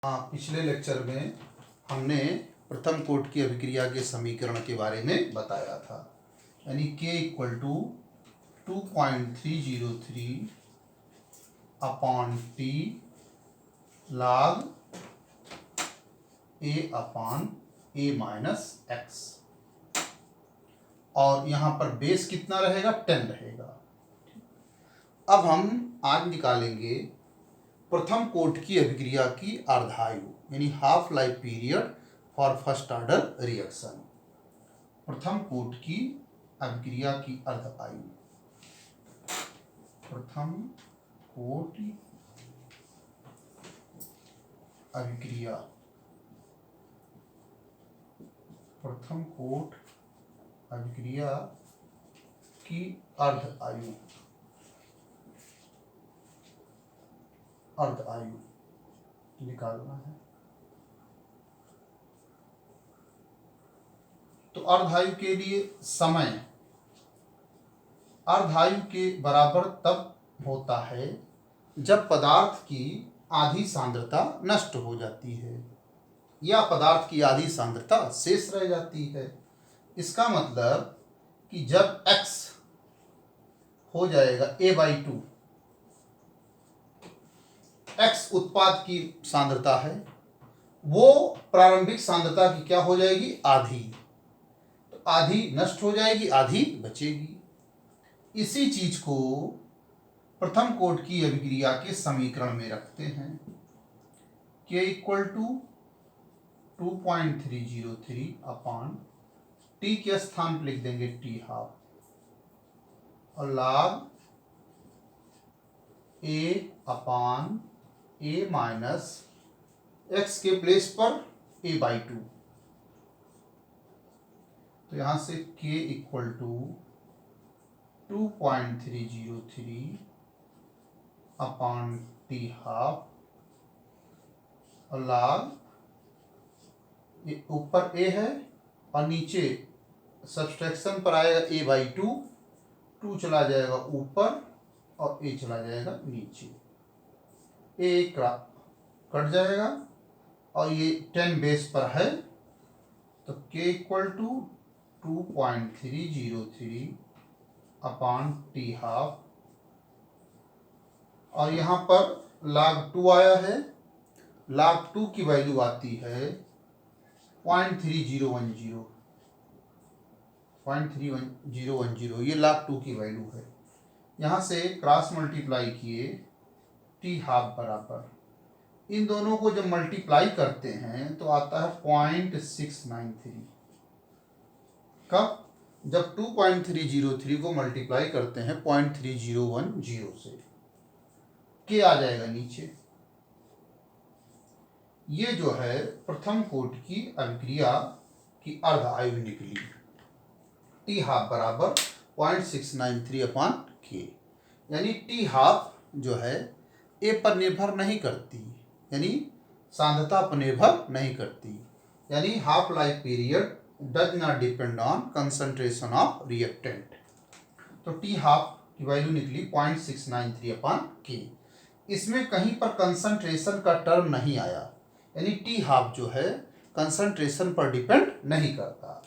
पिछले लेक्चर में हमने प्रथम कोटि की अभिक्रिया के समीकरण के बारे में बताया था, यानी k equal to 2.303 upon t log a upon a minus x, और यहाँ पर बेस कितना रहेगा, 10 रहेगा। अब हम आज निकालेंगे प्रथम कोटि की अभिक्रिया की अर्धायु, यानी half life period for first order reaction. प्रथम कोटि की अभिक्रिया की अर्धायु, प्रथम कोटि अभिक्रिया, प्रथम कोटि अभिक्रिया की अर्धायु, अर्धायु निकालना है। तो अर्धायु के लिए समय अर्धायु के बराबर तब होता है जब पदार्थ की आधी सांद्रता नष्ट हो जाती है या पदार्थ की आधी सांद्रता शेष रह जाती है। इसका मतलब कि जब x हो जाएगा a/2, x उत्पाद की सांद्रता है, वो प्रारंभिक सांद्रता की क्या हो जाएगी, आधी। तो आधी नष्ट हो जाएगी, आधी बचेगी। इसी चीज को प्रथम कोटि की अभिक्रिया के समीकरण में रखते हैं। k equal to 2.303 upon t के स्थान पर लिख देंगे टी हाफ, और log a upon a minus x के प्लेस पर a/2। तो यहां से k equal to 2.303 upon t half, और log ऊपर a है और नीचे सब्सट्रैक्शन पर आएगा a/2, 2 चला जाएगा ऊपर और a चला जाएगा नीचे, a कट जाएगा और ये 10 बेस पर है। तो k equal to 2.303 upon t half, और यहाँ पर log 2 आया है, log 2 की वैल्यू आती है 0.3010, 0.3010, ये log 2 की वैल्यू है। यहाँ से क्रॉस मल्टीप्लाई किए टी हाफ बराबर, इन दोनों को जब मल्टीप्लाई करते हैं तो आता है 0.693। कब? जब 2.303 को मल्टीप्लाई करते हैं 0.3010 से, के आ जाएगा नीचे। ये जो है प्रथम कोटि की अभिक्रिया की अर्धायु निकली, टी हाफ बराबर 0.693 अपॉन के, यानी टी हाफ जो है ए पर निर्भर नहीं करती, यानी सांद्रता पर निर्भर नहीं करती, यानी half life period does not depend on concentration of reactant. तो टी हाफ की वैल्यू निकली 0.693 अपॉन के। इसमें कहीं पर कंसंट्रेशन का टर्म नहीं आया, यानी टी हाफ जो है कंसंट्रेशन पर डिपेंड नहीं करता।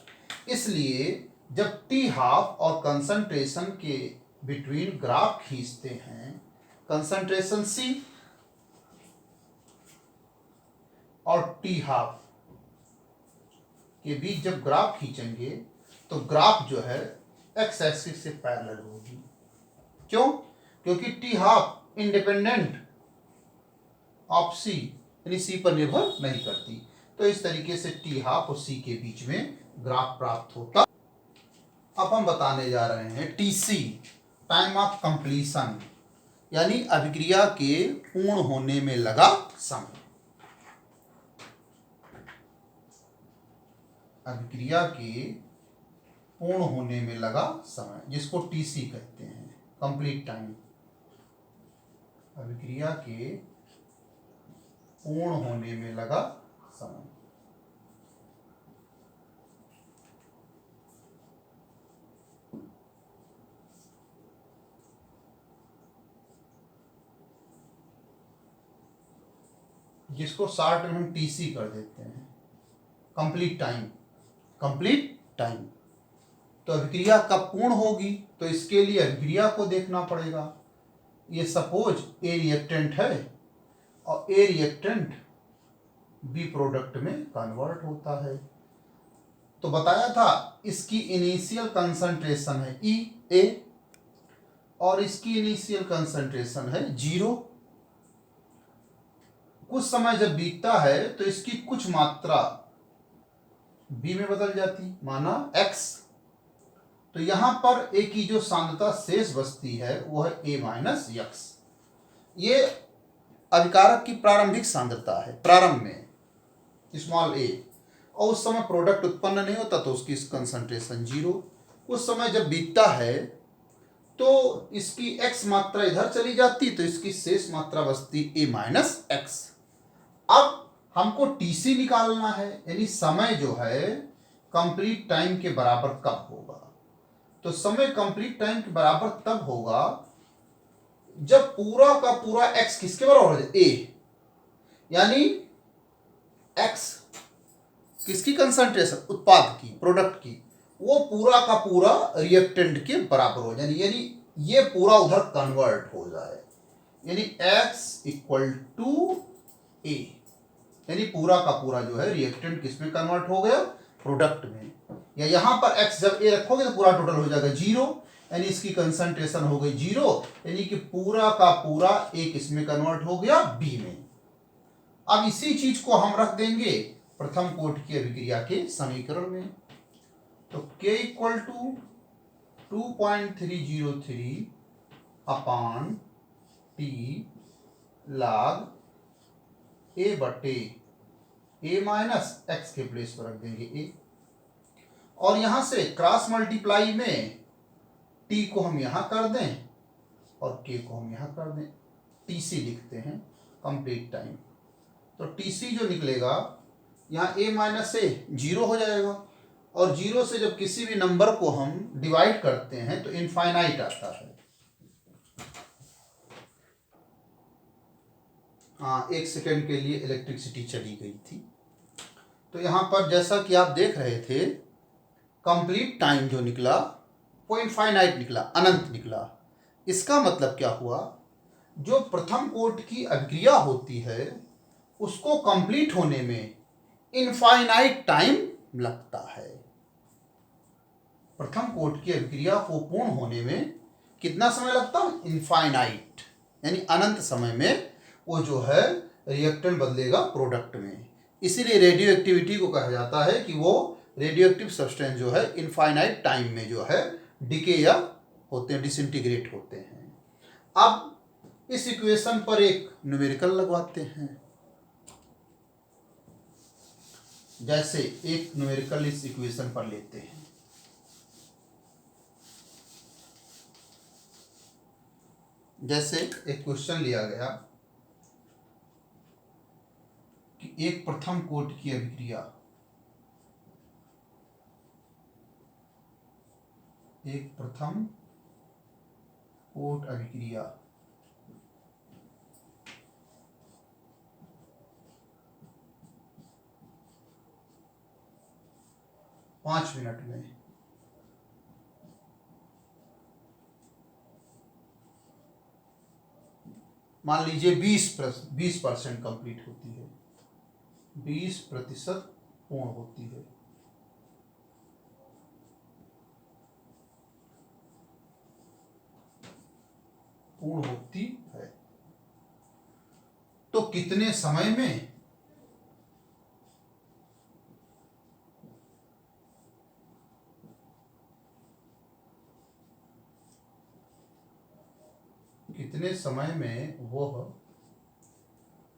इसलिए जब टी हाफ और कंसंट्रेशन के बिटवीन ग्राफ खींचते हैं, कंसंट्रेशन C और टी हाफ के बीच जब ग्राफ खींचेंगे तो ग्राफ जो है एक्स एक्सिस से पैरेलल होगी। क्यों? क्योंकि टी हाफ इंडिपेंडेंट ऑफ सी, यानी सी पर निर्भर नहीं करती। तो इस तरीके से टी हाफ और सी के बीच में ग्राफ प्राप्त होता। अब हम बताने जा रहे हैं टीसी, टाइम ऑफ कंप्लीशन, यानी अभिक्रिया के पूर्ण होने में लगा समय। अभिक्रिया के पूर्ण होने में लगा समय, जिसको टीसी कहते हैं, कंप्लीट टाइम। अभिक्रिया के पूर्ण होने में लगा समय। जिसको शॉर्ट में हम टीसी कर देते हैं, कंप्लीट टाइम। कंप्लीट टाइम तो अभिक्रिया कब पूर्ण होगी, तो इसके लिए अभिक्रिया को देखना पड़ेगा। ये सपोज ए रिएक्टेंट है और ए रिएक्टेंट बी प्रोडक्ट में कन्वर्ट होता है। तो बताया था इसकी इनिशियल कंसंट्रेशन है ई ए और इसकी इनिशियल कंसंट्रेशन है 0। कुछ समय जब बीतता है तो इसकी कुछ मात्रा बी में बदल जाती, माना x। तो यहां पर ए की जो सांद्रता शेष बचती है वो है a माइनस एक्स। ये अभिकारक की प्रारंभिक सांद्रता है, प्रारंभ में स्मॉल a, और उस समय प्रोडक्ट उत्पन्न नहीं होता तो उसकी कंसंट्रेशन 0। कुछ समय जब बीतता है तो इसकी x मात्रा इधर चली जाती तो इसकी शेष मात्रा बचती a माइनस एक्स। अब हमको टीसी निकालना है, यानी समय जो है कंप्लीट टाइम के बराबर कब होगा। तो समय कंप्लीट टाइम के बराबर तब होगा जब पूरा का पूरा x किसके बराबर हो जाए, a, यानी x किसकी कंसंट्रेशन, उत्पाद की, प्रोडक्ट की, वो पूरा का पूरा रिएक्टेंट के बराबर हो जाए, यानी ये पूरा उधर कन्वर्ट हो जाए, यानी x इक्वल टू a, यानी पूरा का पूरा जो है रिएक्टेंट किस में कन्वर्ट हो गया, प्रोडक्ट में। या यहां पर x जब a रखोगे तो पूरा टोटल हो जाएगा 0, यानी इसकी कंसंट्रेशन हो गई 0, यानी कि पूरा का पूरा a किस में कन्वर्ट हो गया, b में। अब इसी चीज को हम रख देंगे प्रथम कोटि की अभिक्रिया के समीकरण में। तो k equal to 2.303 upon t log a बटे a माइनस एक्स के प्लेस पर रख देंगे a, और यहां से क्रॉस मल्टीप्लाई में t को हम यहां कर दें और k को हम यहां कर दें, tc लिखते हैं कंप्लीट टाइम। तो tc जो निकलेगा यहाँ a माइनस ए 0 हो जाएगा, और 0 से जब किसी भी नंबर को हम डिवाइड करते हैं तो इनफाइनाइट आता है। हाँ, 1 सेकेंड के लिए इलेक्ट्रिसिटी चली गई थी। तो यहाँ पर जैसा कि आप देख रहे थे कंप्लीट टाइम जो निकला वो इनफाइनाइट निकला, अनंत निकला। इसका मतलब क्या हुआ, जो प्रथम कोटि की अभिक्रिया होती है उसको कंप्लीट होने में इनफाइनाइट टाइम लगता है। प्रथम कोटि की अभिक्रिया को पूर्ण होने में कितना समय लगता है, इनफाइनाइट, यानी अनंत समय में वो जो है रिएक्टेंट बदलेगा प्रोडक्ट में। इसीलिए रेडियो एक्टिविटी को कहा जाता है कि वो रेडियो एक्टिव सब्सटेंस जो है इनफाइनाइट टाइम में जो है डिके या होते हैं, डिसइंटीग्रेट होते हैं। अब इस इक्वेशन पर एक न्यूमेरिकल लगवाते हैं। जैसे एक न्यूमेरिकल इस इक्वेशन पर लेते हैं, जैसे एक क्वेश्चन लिया गया कि एक प्रथम कोटि की अभिक्रिया, एक प्रथम कोटि अभिक्रिया पांच मिनट में मान लीजिए 20% कंप्लीट होती है, 20% पूर्ण होती है। पूर्ण होती है तो कितने समय में, कितने समय में वह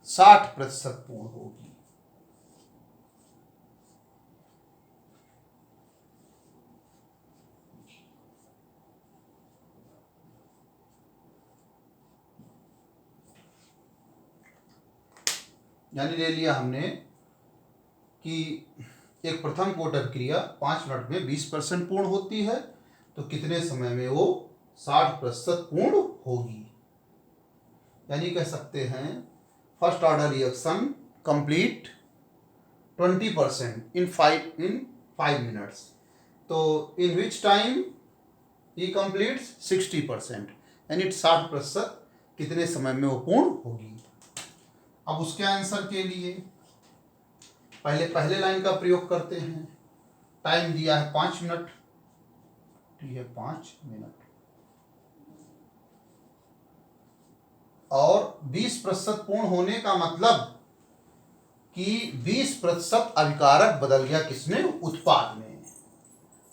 60% पूर्ण होगी। यानी ले लिया हमने कि एक प्रथम कोटि अभिक्रिया 5 मिनट में 20% पूर्ण होती है, तो कितने समय में वो 60% पूर्ण होगी। यानी कह सकते हैं first order reaction complete 20% in 5 minutes. तो in which time he completes 60%, यानी 60% कितने समय में वो पूर्ण होगी। अब उसके आंसर के लिए पहले लाइन का प्रयोग करते हैं। टाइम दिया है 5 मिनट, ये 5 मिनट, और 20% पूर्ण होने का मतलब कि 20% अभिकारक बदल गया किसमें, उत्पाद में।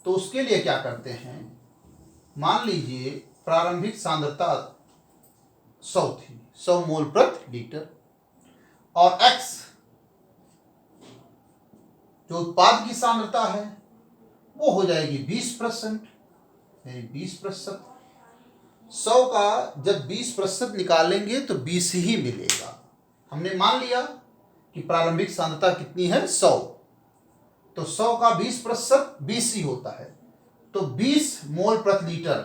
तो उसके लिए क्या करते हैं, मान लीजिए प्रारंभिक सांद्रता 100 थी, 100 मोल प्रति लीटर, और x जो उत्पाद की सांद्रता है वो हो जाएगी 20%, यानी 20%। 100 का जब 20% निकालेंगे तो 20 ही मिलेगा। हमने मान लिया कि प्रारंभिक सांद्रता कितनी है, 100, तो 100 का 20% 20 ही होता है, तो 20 मोल प्रति लीटर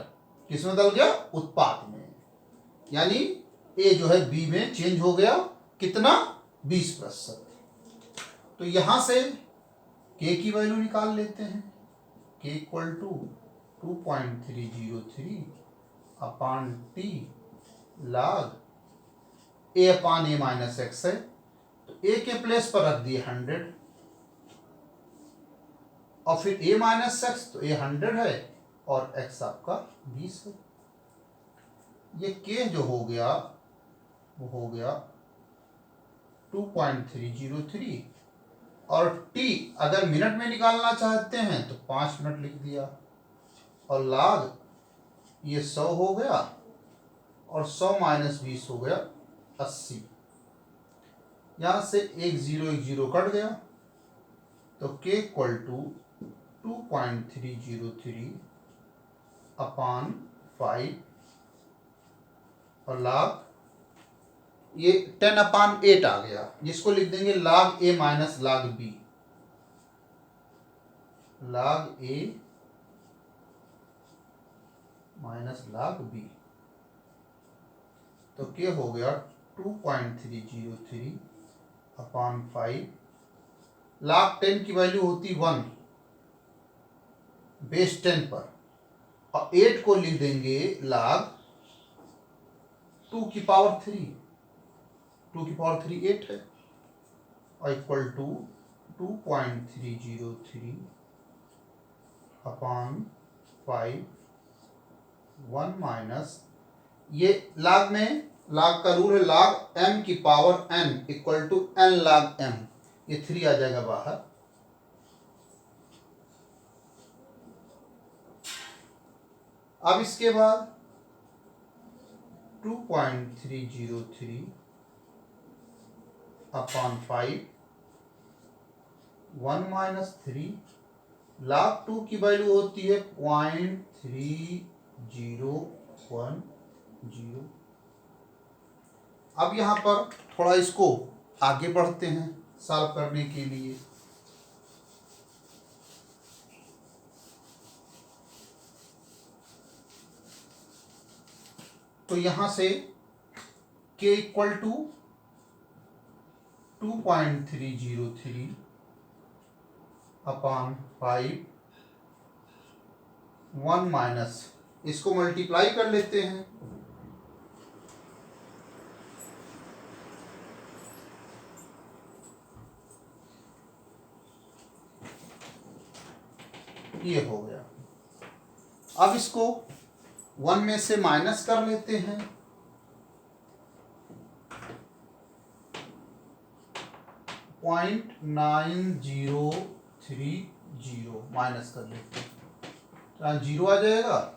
किसमें बदल गया, उत्पाद में। यानी ए जो है बी में चेंज हो गया, कितना, 20%। तो यहां से के की वैल्यू निकाल लेते हैं। K equal to 2.303 upon t log a upon a minus x है, तो ए के प्लेस पर रख दिए 100, और फिर ए माइनस एक्स, तो ए 100 है और एक्स आपका 20 है। ये के जो हो गया वो हो गया 2.303, और टी अगर मिनट में निकालना चाहते हैं तो 5 मिनट लिख दिया, और log ये 100 हो गया, और 100 माइनस 20 हो गया 80। यहां से एक जीरो कट गया, तो के इक्वल टू 2.303 अपान 5, और log ये 10 अपान 8 आ गया, जिसको लिख देंगे log a minus log b, log a minus log b। तो क्या हो गया 2.303 अपान 5, log 10 की वैल्यू होती 1 बेस 10 पर, और 8 को लिख देंगे log 2 की पावर 3, 2 की पावर 3 8 है, और इक्वल टू 2.303 अपान 5, 1 माइनस, ये log में log का रूल है log m की power n equal to n log m, ये 3 आ जाएगा बाहर। अब इसके बाद 2.303 अपान 5, 1 माइनस 3, log 2 की वैल्यू होती है 0.3010। अब यहां पर थोड़ा इसको आगे बढ़ते हैं सॉल्व करने के लिए। तो यहां से k equal to 2.303 upon 5, 1 minus, इसको मल्टीप्लाई कर लेते हैं, ये हो गया। अब इसको 1 में से माइनस कर लेते हैं, पॉइंट 9030 माइनस कर लेते हैं, तो 0 आ जाएगा।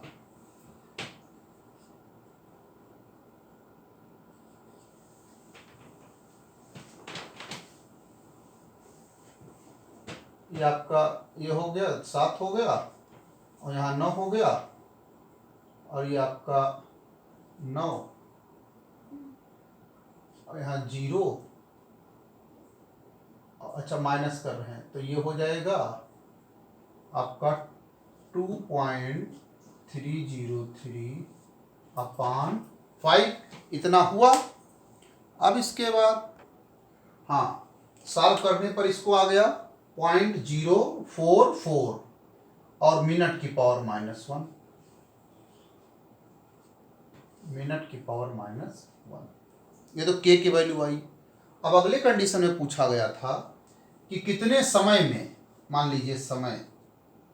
ये आपका ये हो गया 7 हो गया, और यहाँ 9 हो गया, और ये आपका 9, और यहाँ 0, अच्छा माइनस कर रहे हैं, तो ये हो जाएगा आपका 2.303 अपान 5, इतना हुआ। अब इसके बाद हाँ सॉल्व करने पर इसको आ गया 0.044 और मिनट की पावर -1, मिनट की पावर -1। ये तो के की वैल्यू आई। अब अगले कंडीशन में पूछा गया था कि कितने समय में, मान लीजिए समय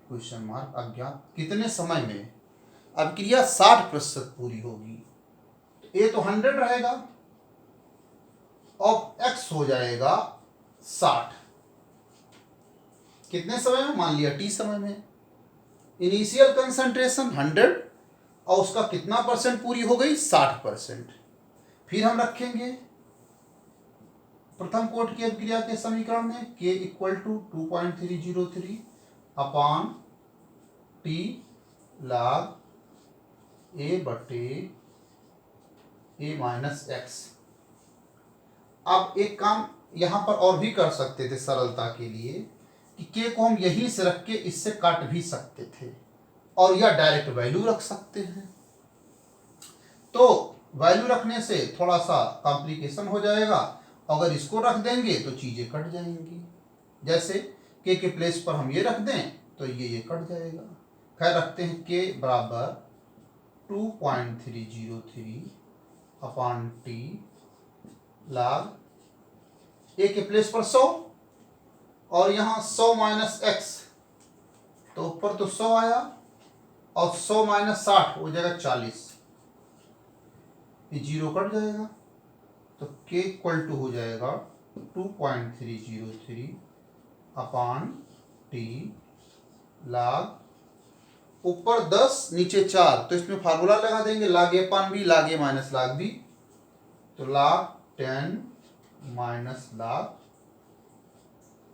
क्वेश्चन मार्क अज्ञात, कितने समय में अभिक्रिया 60% पूरी होगी। तो ए तो 100 रहेगा और एक्स हो जाएगा 60। कितने समय में, मान लिया टी समय में। इनिशियल कंसंट्रेशन 100 और उसका कितना परसेंट पूरी हो गई, 60%। फिर हम रखेंगे प्रथम कोट की अभिक्रिया के समीकरण में k equal to 2.303 upon t log a बटे a माइनस एक्स। अब एक काम यहां पर और भी कर सकते थे सरलता के लिए कि k को हम यहीं से रख के इससे काट भी सकते थे और या डायरेक्ट वैल्यू रख सकते हैं। तो वैल्यू रखने से थोड़ा सा कॉम्प्लिकेशन हो जाएगा, अगर इसको रख देंगे तो चीजें कट जाएंगी। जैसे k के प्लेस पर हम ये रख दें तो ये कट जाएगा। खैर रखते हैं k बराबर 2.303 अपॉन टी log a के प्लेस पर 100 और यहाँ 100 माइनस एक्स, तो ऊपर तो 100 आया और 100 माइनस 60 हो जाएगा 40, ये जीरो कट जाएगा। तो k इक्वल टू हो जाएगा 2.303 अपॉन टी log ऊपर 10 नीचे 4, तो इसमें फार्मूला लगा देंगे log a upon b, log a minus log b, तो log 10 माइनस log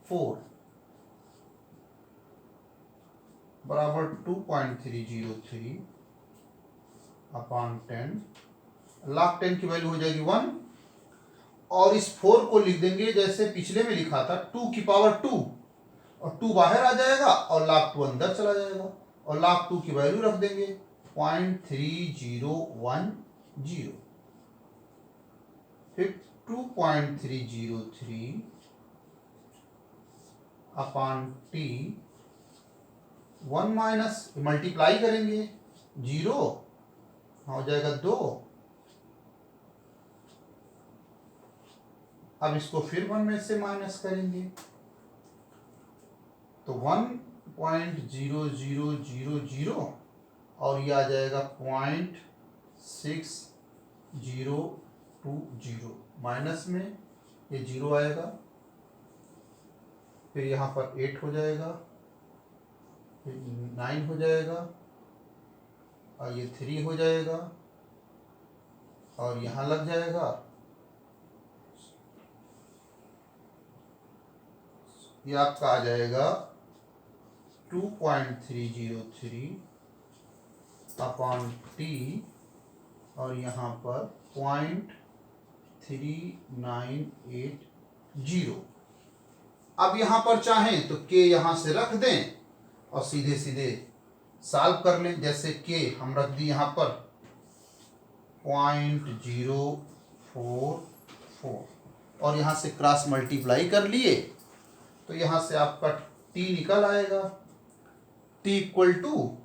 4 बराबर 2.303 अपॉन 10। log 10 की वैल्यू हो जाएगी 1 और इस 4 को लिख देंगे जैसे पिछले में लिखा था 2 की पावर 2 और 2 बाहर आ जाएगा और log 2 अंदर चला जाएगा और log 2 की वैल्यू रख देंगे 0.3010। फिर 2.303 अपॉन टी 1 माइनस मल्टीप्लाई करेंगे 0 हो जाएगा 2। अब इसको फिर 1 में से माइनस करेंगे तो 1.0000 और ये आ जाएगा 0.6020 माइनस में ये 0 आएगा, फिर यहाँ पर 8 हो जाएगा, फिर 9 हो जाएगा और ये 3 हो जाएगा और यहाँ लग जाएगा, ये आपका आ जाएगा 2.303 अपॉन टी और यहाँ पर 0.3980। अब यहाँ पर चाहें तो k यहाँ से रख दें और सीधे सीधे सॉल्व कर लें। जैसे k हम रख दी यहाँ पर 0.044 और यहाँ से क्रॉस मल्टीप्लाई कर लिए तो यहाँ से आपका t निकल आएगा, t इक्वल टू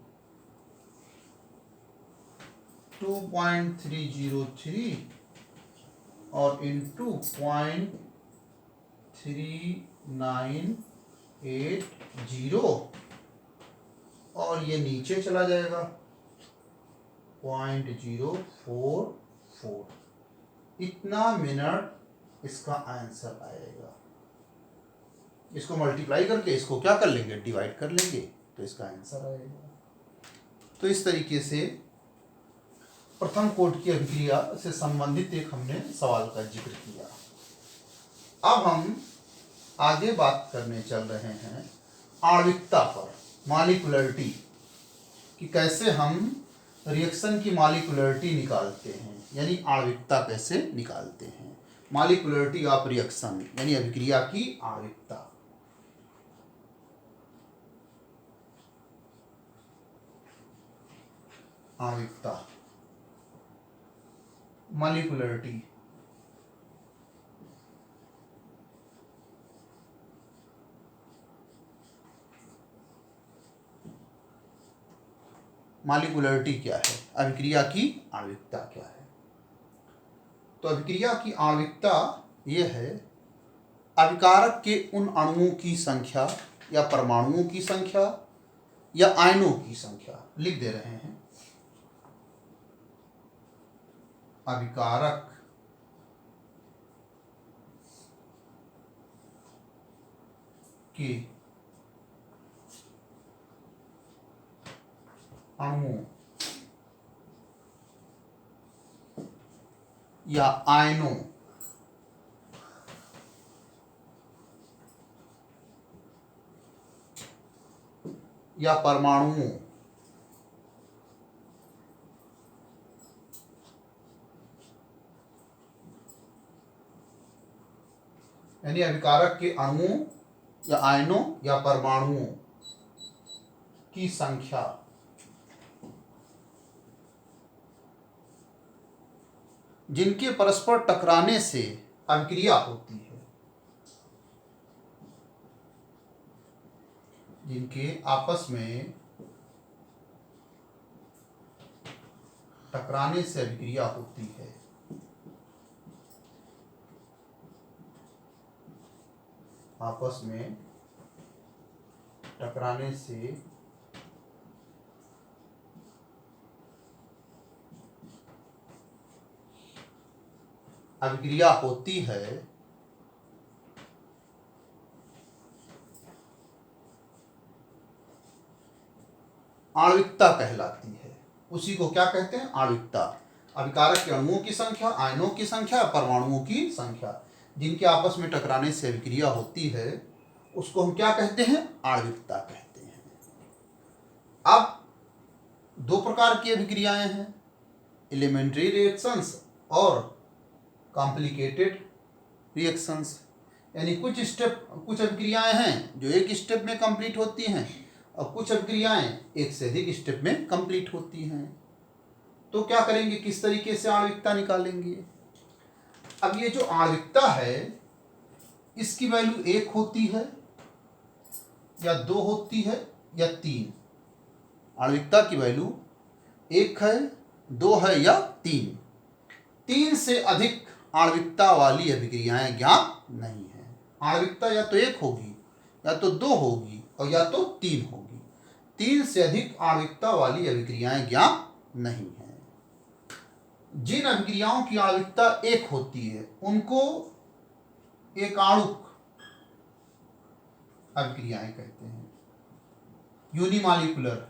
2.303 और इंटू 0.3980 और ये नीचे चला जाएगा 0.044। इतना मिनट इसका आंसर आएगा। इसको मल्टीप्लाई करके इसको क्या कर लेंगे, डिवाइड कर लेंगे तो इसका आंसर आएगा। तो इस तरीके से प्रथम कोट की अभिक्रिया से संबंधित एक हमने सवाल का जिक्र किया। अब हम आगे बात करने चल रहे हैं आणविकता पर, मॉलिक्यूलरिटी, कि कैसे हम रिएक्शन की मॉलिक्यूलरिटी निकालते हैं, यानी आणविकता कैसे निकालते हैं। मॉलिक्यूलरिटी ऑफ रिएक्शन यानी अभिक्रिया की आणविकता। आणविकता, मॉलिक्यूलरिटी। मॉलिक्यूलरिटी क्या है, अभिक्रिया की आणविकता क्या है। तो अभिक्रिया की आणविकता यह है अभिकारक के उन अणुओं की संख्या या परमाणुओं की संख्या या आयनों की संख्या, लिख दे रहे हैं, अभिकारक के अणुओं या आयनों या परमाणुओं यानी अभिकारक के अणुओं या आयनों या परमाणुओं की संख्या जिनके परस्पर टकराने से अभिक्रिया होती है, जिनके आपस में टकराने से अभिक्रिया होती है, आपस में टकराने से अभिक्रिया होती है, आणविकता कहलाती है। उसी को क्या कहते हैं, आणविकता। अभिकारक के अणुओं की संख्या, आयनों की संख्या, परमाणुओं की संख्या जिनके आपस में टकराने से अभिक्रिया होती है, उसको हम क्या कहते हैं, आणविकता कहते हैं। अब दो प्रकार की अभिक्रियाएं हैं, एलिमेंट्री रिएक्शंस और कॉम्प्लिकेटेड रिएक्शंस। यानी कुछ अभिक्रियाएं हैं जो एक स्टेप में कंप्लीट होती हैं और कुछ अभिक्रियाएं एक से अधिक स्टेप में कंप्लीट होती हैं। तो क्या करेंगे, किस तरीके से आणविकता निकालेंगे। अब ये जो आणविकता है इसकी वैल्यू 1 होती है या 2 होती है या 3। आणविकता की वैल्यू 1 है, 2 है या 3। 3 से अधिक आणविकता वाली अभिक्रियाएं ज्ञात नहीं है। आणविकता या तो 1 होगी या तो 2 होगी और या तो 3 होगी। 3 से अधिक आणविकता वाली अभिक्रियाएं ज्ञात नहीं है। जिन अभिक्रियाओं की आणविकता 1 होती है उनको एकाणुक अभिक्रियाएं कहते हैं, यूनिमॉलिक्यूलर।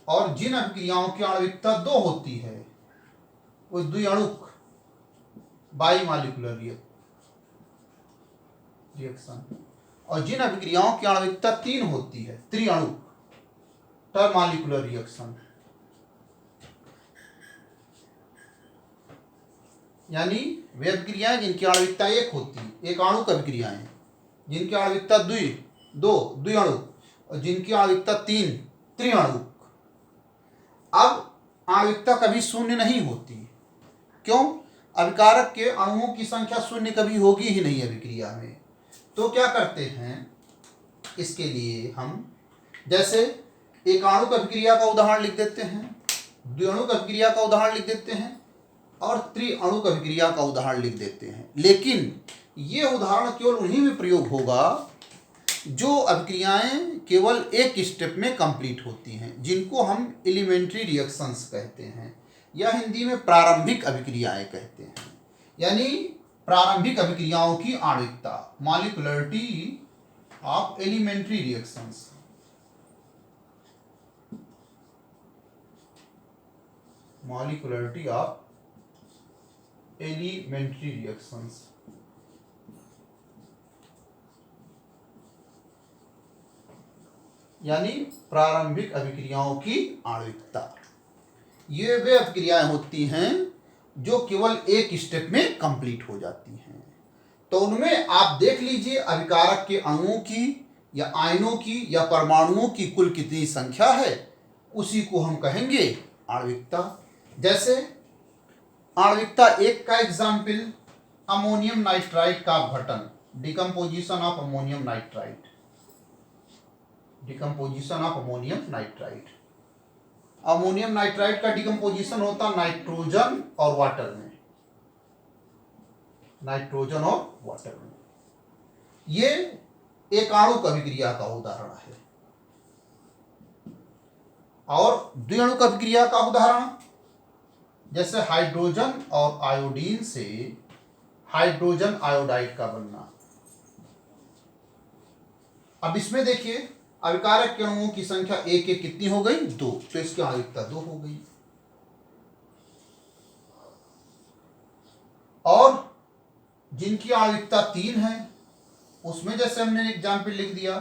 और जिन अभिक्रियाओं की आणविकता 2 होती है वो द्विअणुक, बाईमॉलिक्यूलर रिएक्शन। और जिन अभिक्रियाओं की आणविकता 3 होती है, त्रिअणुक, टरमॉलिक्यूलर रिएक्शन। यानी वे अभिक्रियाएं जिनकी आणविकता 1 होती है, एकाणुक अभिक्रियाएं, जिनकी आणविकता 2 द्विअणुक और जिनकी आणविकता 3 त्रिअणुक। अब आणविकता कभी शून्य नहीं होती। क्यों? अभिकारक के अणुओं की संख्या शून्य कभी होगी ही नहीं अभिक्रिया में। तो क्या करते हैं, इसके लिए हम जैसे एकाणुक अभिक्रिया का उदाहरण लिख देते हैं, द्विअणुक अभिक्रिया का उदाहरण लिख देते हैं और त्रिअणुक अभिक्रिया का उदाहरण लिख देते हैं। लेकिन ये उदाहरण केवल उन्हीं में प्रयोग होगा जो अभिक्रियाएं केवल एक स्टेप में कंप्लीट होती हैं, जिनको हम एलिमेंट्री रिएक्शंस कहते हैं या हिंदी में प्रारंभिक अभिक्रियाएं कहते हैं। यानी प्रारंभिक अभिक्रियाओं की आणविकता, molecularity of elementary reactions. Molecularity of elementary reactions. यानी प्रारंभिक अभिक्रियाओं की आणविकता। ये वे अभिक्रियाएं होती हैं जो केवल एक स्टेप में कंप्लीट हो जाती हैं। तो उनमें आप देख लीजिए अभिकारक के अणुओं की या आयनों की या परमाणुओं की कुल कितनी संख्या है, उसी को हम कहेंगे आणविकता। जैसे आणविकता 1 का एग्जाम्पल अमोनियम नाइट्राइड का अपघटन, decomposition of ammonium nitride, decomposition of ammonium nitride. Ammonium nitride का डिकम्पोजिशन होता नाइट्रोजन और वाटर में, नाइट्रोजन और वाटर में। ये एक आणुक अभिक्रिया का उदाहरण है। और द्विअणुक अभिक्रिया का उदाहरण जैसे हाइड्रोजन और आयोडीन से हाइड्रोजन आयोडाइड का बनना। अब इसमें देखिए अभिकारक के अणुओं की संख्या एक एक कितनी हो गई? 2, तो इसकी आणविकता 2 हो गई। और जिनकी आणविकता 3 है उसमें जैसे हमने एग्जाम्पल लिख दिया,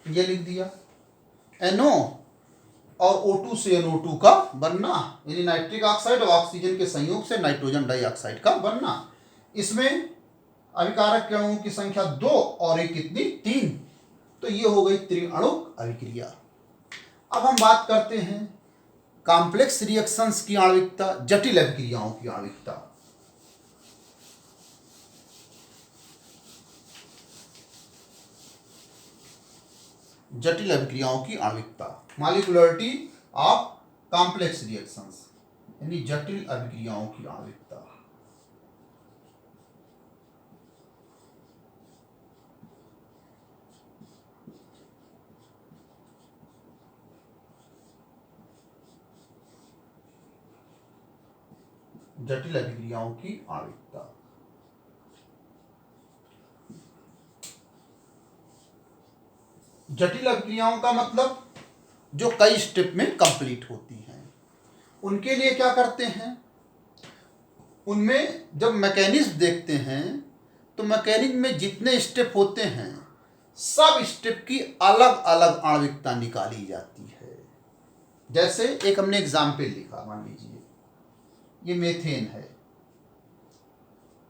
ये लिख दिया NO और O2 से NO2 का बनना, यानी नाइट्रिक ऑक्साइड और ऑक्सीजन के संयोग से नाइट्रोजन डाइऑक्साइड का बनना। इसमें अभिकारक के अणुओं की संख्या 2 और एक कितनी? 3, तो ये हो गई त्रिअणुक अभिक्रिया। अब हम बात करते हैं कॉम्प्लेक्स रिएक्शंस की आणविकता, जटिल अभिक्रियाओं की आणविकता। जटिल अभिक्रियाओं की आणविकता, मॉलिक्यूलरिटी ऑफ कॉम्प्लेक्स रिएक्शंस, यानी जटिल अभिक्रियाओं की आणविकता। जटिल अभिक्रियाओं की आणविकता। जटिल अभिक्रियाओं का मतलब जो कई स्टेप में कंप्लीट होती हैं। उनके लिए क्या करते हैं, उनमें जब मैकेनिज्म देखते हैं तो मैकेनिज्म में जितने स्टेप होते हैं सब स्टेप की अलग अलग आणविकता निकाली जाती है। जैसे एक हमने एग्जाम्पल लिखा, मान लीजिए ये मीथेन है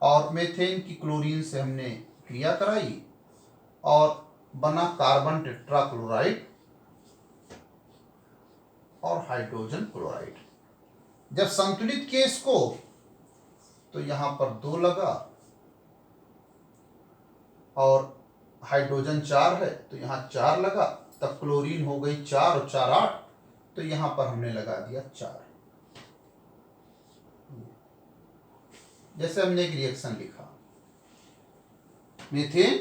और मीथेन की क्लोरीन से हमने क्रिया कराई और बना कार्बन टेट्राक्लोराइड और हाइड्रोजन क्लोराइड। जब संतुलित किए इसको तो यहां पर 2 लगा और हाइड्रोजन 4 है तो यहां 4 लगा, तब क्लोरीन हो गई 4 और 4 8, तो यहां पर हमने लगा दिया 4। जैसे हमने एक रिएक्शन लिखा, मीथेन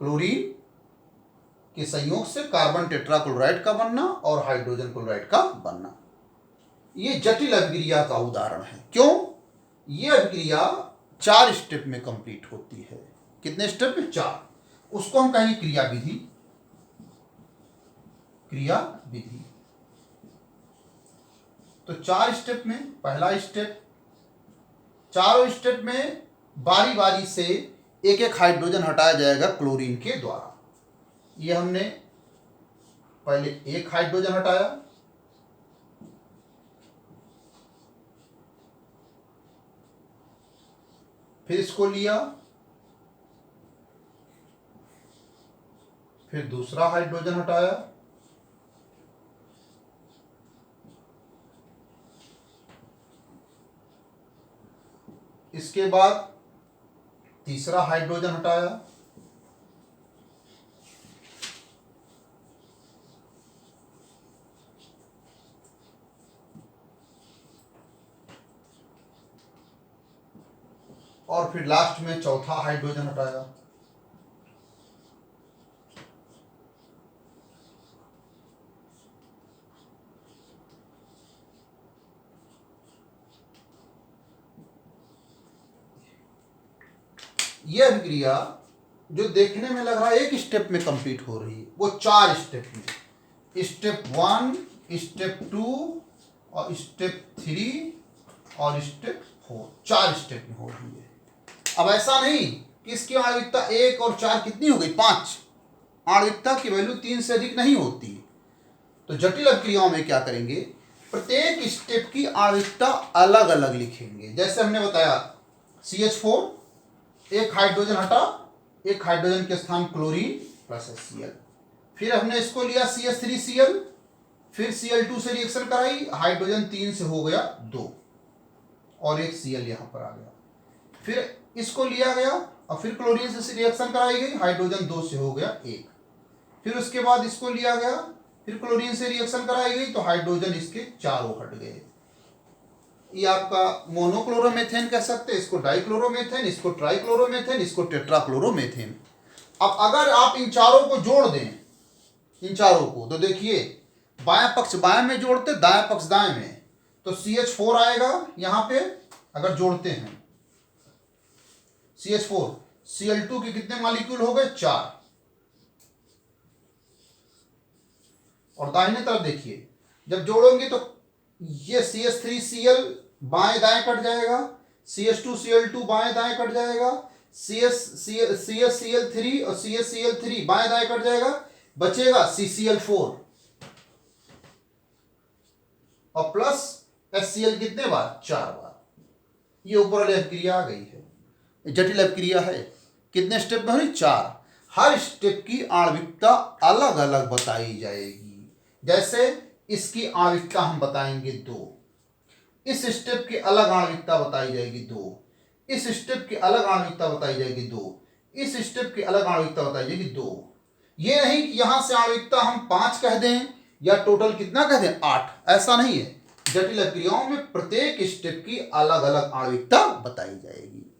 क्लोरीन के संयोग से कार्बन टेट्राक्लोराइड का बनना और हाइड्रोजन क्लोराइड का बनना। ये जटिल अभिक्रिया का उदाहरण है। क्यों? ये अभिक्रिया 4 स्टेप में कंप्लीट होती है। कितने स्टेप में? 4। उसको हम कहेंगे क्रिया विधि। क्रिया विधि तो 4 स्टेप में पहला स्टेप, चारों स्टेप में बारी बारी से एक एक हाइड्रोजन हटाया जाएगा क्लोरीन के द्वारा। ये हमने पहले एक हाइड्रोजन हटाया, फिर इसको लिया, फिर दूसरा हाइड्रोजन हटाया, इसके बाद तीसरा हाइड्रोजन हटाया, और फिर लास्ट में चौथा हाइड्रोजन हटाया। यह अभिक्रिया जो देखने में लग रहा है एक स्टेप में कंप्लीट हो रही है, वो 4 स्टेप में, स्टेप 1, स्टेप 2 और स्टेप 3 और स्टेप 4, 4 स्टेप में हो रही है। अब ऐसा नहीं कि इसकी आणविकता 1 और 4 कितनी हो गई? 5। आणविकता की वैल्यू 3 से अधिक नहीं होती। तो जटिल अभिक्रियाओं में क्या करेंगे, प्रत्येक स्टेप की आणविकता अलग अलग लिखेंगे। जैसे हमने बताया CH4, एक हाइड्रोजन हटा, एक हाइड्रोजन के स्थान क्लोरीन प्लस HCl, फिर हमने इसको लिया CH3Cl फिर Cl2 से रिएक्शन कराई, हाइड्रोजन 3 से हो गया 2 और एक Cl यहां पर आ गया। फिर इसको लिया गया और फिर क्लोरीन से रिएक्शन कराई गई, हाइड्रोजन 2 से हो गया 1। फिर उसके बाद इसको लिया गया, फिर क्लोरीन से रिएक्शन कराई गई तो हाइड्रोजन इसके चारों हट गए। ये आपका मोनोक्लोरोमेथेन कह सकते हैं, इसको डाइक्लोरोमेथेन, इसको ट्राइक्लोरोमेथेन, इसको टेट्राक्लोरोमेथेन। अब अगर आप इन चारों को जोड़ दें, इन चारों को, तो देखिए बायां पक्ष बाएं में जोड़ते, दाएं पक्ष दाएं में, तो CH4 आएगा यहां पे अगर जोड़ते हैं। CH4, Cl2 के कितने मॉलिक्यूल हो गए? 4। और दाहिने तरफ देखिए जब जोड़ोगे तो ये CH3Cl बाएं दाएं कट जाएगा, CH2Cl2 बाएं दाएं कट जाएगा, CSCl3 और CSCl3 बाएं दाएं कट जाएगा, बचेगा CCl4 और प्लस HCl कितने बार? 4 बार। ये ऊपर वाली अभिक्रिया आ गई है, जटिल अभिक्रिया है। कितने स्टेप में हुई? 4। हर स्टेप की आणविकता अलग अलग बताई जाएगी। जैसे इसकी आणविकता हम बताएंगे 2, इस स्टेप की अलग आणविकता बताई जाएगी 2, इस स्टेप की अलग आणविकता बताई जाएगी 2, इस स्टेप की अलग आणविकता बताई जाएगी 2। ये नहीं कि यहां से आणविकता हम 5 कह दें या टोटल कितना कह दें 8, ऐसा नहीं है। जटिल अभिक्रियाओं में प्रत्येक स्टेप की अलग अलग आणविकता बताई जाएगी।